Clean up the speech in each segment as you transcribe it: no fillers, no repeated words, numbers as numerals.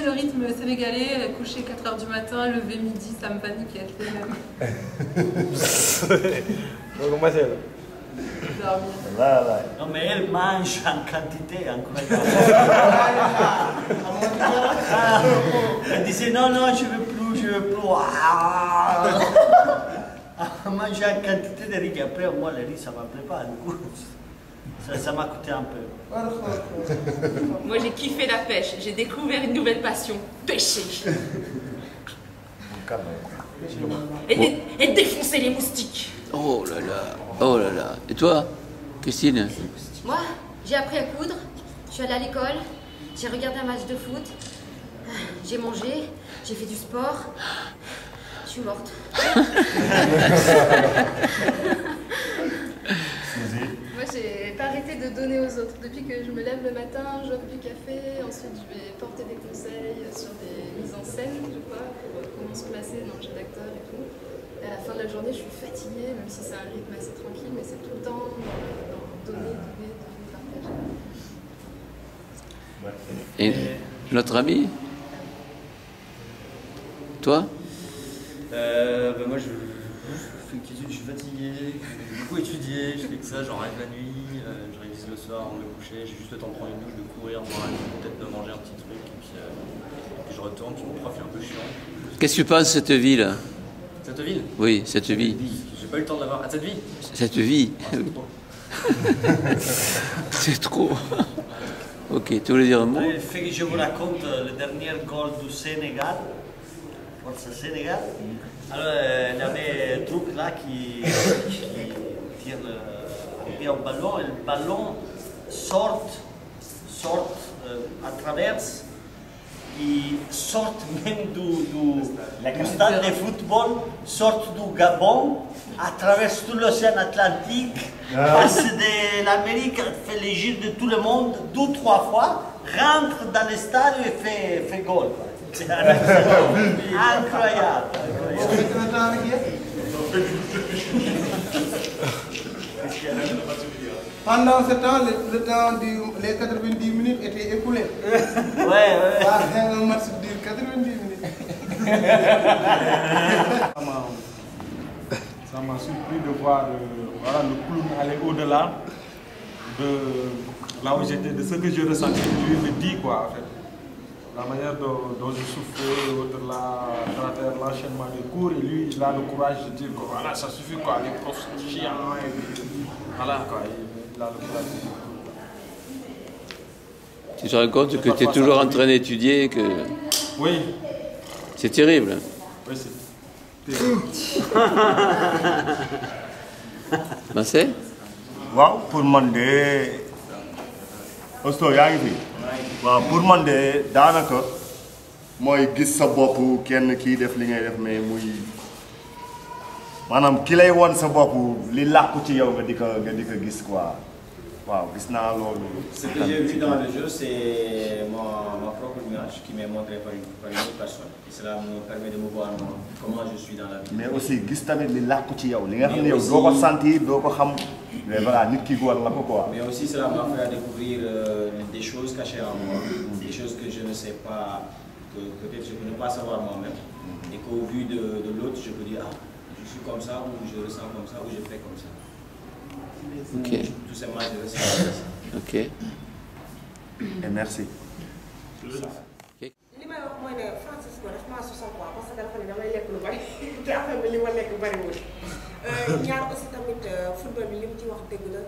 le rythme sénégalais, coucher 4 h du matin, lever midi, ça me panique et être les mêmes. Comment c'est là? Dormir. Non mais elle mange en quantité incroyable. Elle disait non, non, je veux plus, je veux plus. Elle mange en quantité de riz. Et après, moi, le riz, ça ne m'appelait pas. Du coup, ça m'a coûté un peu. Moi, j'ai kiffé la pêche. J'ai découvert une nouvelle passion. Pêcher. Et défoncer les moustiques. Oh là là, oh là là. Et toi, Christine? Moi, j'ai appris à coudre, je suis allée à l'école, j'ai regardé un match de foot, j'ai mangé, j'ai fait du sport, je suis morte. Moi, j'ai pas arrêté de donner aux autres. Depuis que je me lève le matin, j'offre du café, ensuite je vais porter des conseils sur des mises en scène, je crois, pour comment se placer dans le jeu d'acteur et tout. Et à la fin de la journée, je suis fatiguée, même si c'est un rythme assez tranquille, mais c'est tout le temps dans donner, partager. Et notre ami? Toi? Ben moi je fais que je suis fatigué, j'ai beaucoup étudié, je fais que ça, j'en rêve la nuit, je révise le soir avant de me coucher, j'ai juste le temps de prendre une douche, de courir, boire un coup, peut-être de manger un petit truc, et puis je retourne, puis mon prof est un peu chiant. Qu'est-ce que tu penses de cette vie là? Cette ville? Oui, cette vie. J'ai pas eu le temps de l'avoir. Ah, cette vie? Cette vie. Ah, c'est trop. C'est trop. Ok, tu voulais dire un mot? Il fait que je vous raconte le dernier goal du Sénégal. Forza Sénégal. Alors, il y avait un truc là qui tire un pied au ballon et le ballon sort à travers. Ils sortent même du stade de football, sortent du Gabon, à travers tout l'océan Atlantique, passe de l'Amérique, fait les gires de tout le monde, 2 ou 3 fois, rentre dans le stade et fait goal. C'est incroyable. Pendant ce temps, le temps les 90 minutes était écoulé. Ouais. Un match dure 90 minutes. Ça m'a surpris de voir le clown aller au-delà de là où j'étais, de ce que je ressentais. Lui me dit quoi en fait. La manière dont je souffrais, l'enchaînement des cours, et lui il a le courage de dire que voilà, ça suffit quoi, les profs sont chiants, et voilà quoi. Tu te rends compte que tu es toujours en train d'étudier, que... Oui. C'est terrible. Oui, c'est terrible. Massé? Waaw, pour man de... Osto yaa ngi fi. Waaw, pour man de daanaka mooy gis sa bopp kenn kii def li ngay def mais muy... maanaam ki lay won sa bopp li làkku ci yow nga di ko gis quoi. Waaw, gis naa loolu. Ce que j'ai vu dans le jeu, c'est ma propre image qui m'est montrée par une autre personne. Et cela me permet de me voir comment je suis dans la vie. Mais aussi gis tamit li làkku ci yow li nga xam ne yow doo ko sentir doo ko xam. Mais voilà, nit ki war la ko quoi. Mais aussi cela m'a fait découvrir des choses cachées en moi, des choses que je ne sais pas, que peut-être je ne peux pas savoir moi-même. Et qu'au vu de l'autre, je peux dire, ah, je suis comme ça, ou je ressens comme ça, ou je fais comme ça. Ok. Tout simplement, je ressens comme ça. Ok. Et merci. li may wax mooy ne Francisco daf maa sosal quoi parce que dafa ne damay lekk lu bari te affaire bi li ma lekk bariwul. ñaar aussi tamit football bi li mu ci wax dëgg la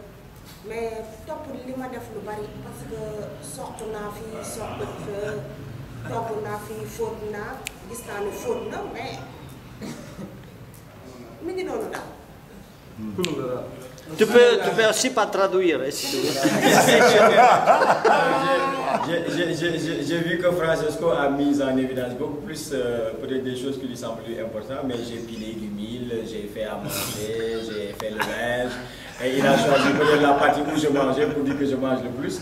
mais topp li ma def lu bari parce que soxtu naa fi soxtu togg naa fi fóot naa gis naa ne fóot na mais mi ngi noonu daal. Tu peux aussi pas traduire. J'ai vu que Francesco a mis en évidence beaucoup plus peut-être des choses qui lui semblent plus importantes, mais j'ai pilé du mil, j'ai fait à manger, j'ai fait le linge, et il a choisi peut-être la partie où je mangeais pour dire que je mange le plus.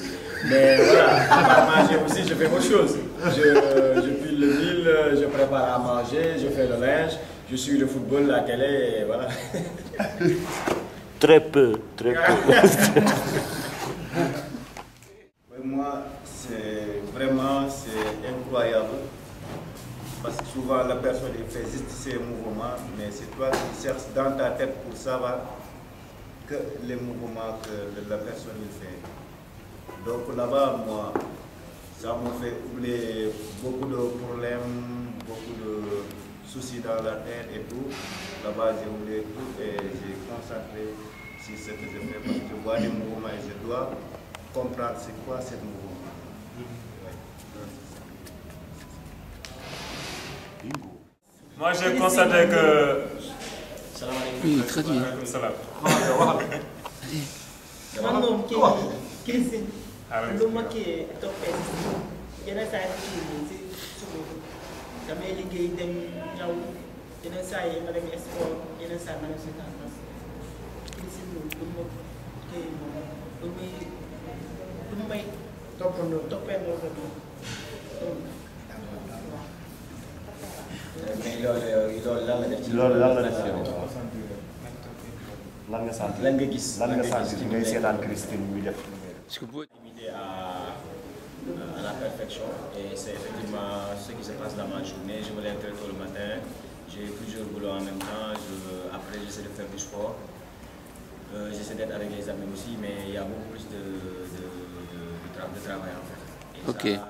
Mais voilà, à manger aussi, je fais autre chose. Je pile le mil, je prépare à manger, je fais le linge, je suis le football, la télé, et voilà. Très peu, très peu. Moi, c'est vraiment incroyable. impitoyable. Parce que souvent la personne il fait juste ses mouvements, mais c'est toi qui cherches dans ta tête pour savoir que les mouvements que la personne il fait. Donc là-bas, moi, ça me fait oublier beaucoup de problèmes, beaucoup de soucis dans la tête et tout. Là-bas, j'ai oublié tout et j'ai concentré sur ce que je fais parce que je vois des mouvements et je dois comprendre c'est quoi ce mouvement. Moi, j'ai constaté que... Oui, traduit. Man moom Christine lu ma kii toppee yeneen saa yi ci suba damay liggéey dem ñaw yeneen saa yi ma dem sport yeneen saa yi ma dem si tànn Christine moom du ma kii moom du may toppandoo mais loolu lan la def ci loolu lan la def ci yow lan nga sant lan nga gis lan nga sant ci ngay seetaan Christine muy def limité à la perfection et c'est effectivement ce qui se passe dans ma journée. Je me lève très tôt le matin, j'ai plusieurs boulots en même temps, après j'essaie de faire du sport, j'essaie d'être avec les amis aussi, mais il y a beaucoup plus de travail en fait. Et ok. Ça,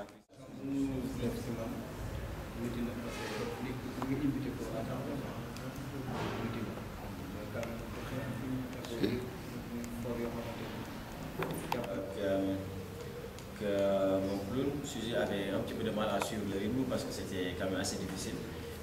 que mon clown, Suzy avait un petit peu de mal à suivre le rythme parce que c'était quand même assez difficile.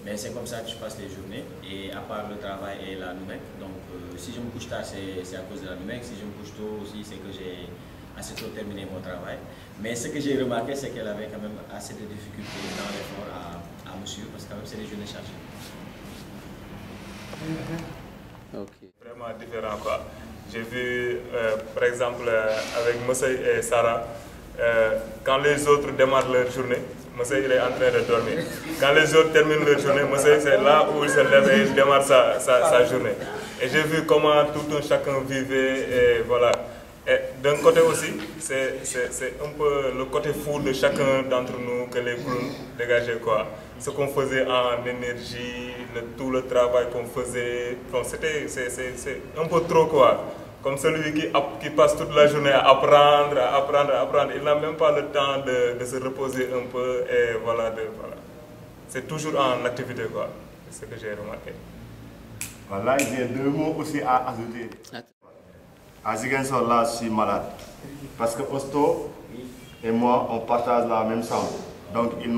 Mais c'est comme ça que je passe les journées. Et à part le travail et la numec, donc si je me couche tard, c'est à cause de la numec. Si je me couche tôt aussi, c'est que j'ai assez tôt terminé mon travail. Mais ce que j'ai remarqué, c'est qu'elle avait quand même assez de difficultés dans l'effort à me suivre parce que quand même c'est des journées chargées. Ok. Vraiment différent quoi. J'ai vu par exemple avec Moussey et Sarah, quand les autres démarrent leur journée, Moussey il est en train de dormir. Quand les autres terminent leur journée, Moussey c'est là où il se lève et il démarre sa journée. Et j'ai vu comment tout un chacun vivait et voilà. Et d'un côté aussi, c'est un peu le côté fou de chacun d'entre nous que les clowns dégageaient quoi. Ce qu'on faisait en énergie, tout le travail qu'on faisait, c'est un peu trop quoi. Comme celui qui passe toute la journée à apprendre, il n'a même pas le temps de se reposer un peu et voilà. C'est toujours en activité quoi, c'est ce que j'ai remarqué. Voilà, j'ai deux mots aussi à ajouter. À Ziguinchor, là, je suis malade. Parce que Osto et moi, on partage la même chambre. Donc, il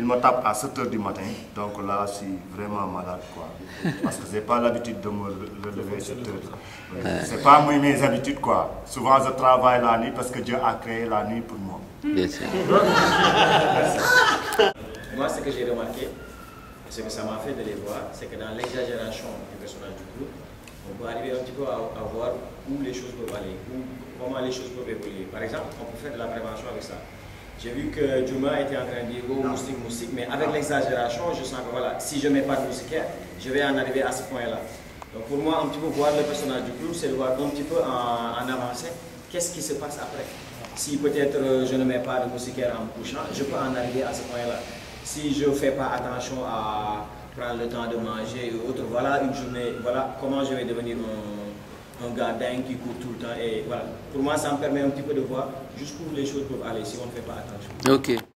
me tape à 7 h du matin. Donc là, je suis vraiment malade, quoi. Parce que je n'ai pas l'habitude de me relever à 7 h. Ce n'est pas mes habitudes, quoi. Souvent, je travaille la nuit parce que Dieu a créé la nuit pour moi. Bien sûr. Moi, ce que j'ai remarqué, ce que ça m'a fait de les voir, c'est que dans l'exagération du personnage du groupe, on peut arriver un petit peu à voir où les choses peuvent aller, comment les choses peuvent évoluer. Par exemple, on peut faire de la prévention avec ça. J'ai vu que Juma était en train de dire oh, moustique, mais avec l'exagération, je sens que voilà, si je ne mets pas de moustiquaire, je vais en arriver à ce point-là. Donc pour moi, un petit peu voir le personnage du groupe, c'est de voir un petit peu en avancée, qu'est-ce qui se passe après. Si peut-être je ne mets pas de moustiquaire en me couchant, je peux en arriver à ce point-là. Si je ne fais pas attention à prendre le temps de manger ou autre, voilà une journée, voilà comment je vais devenir un gardien qui court tout le temps et voilà. Pour moi, ça me permet un petit peu de voir jusqu'où les choses peuvent aller si on ne fait pas attention. Ok.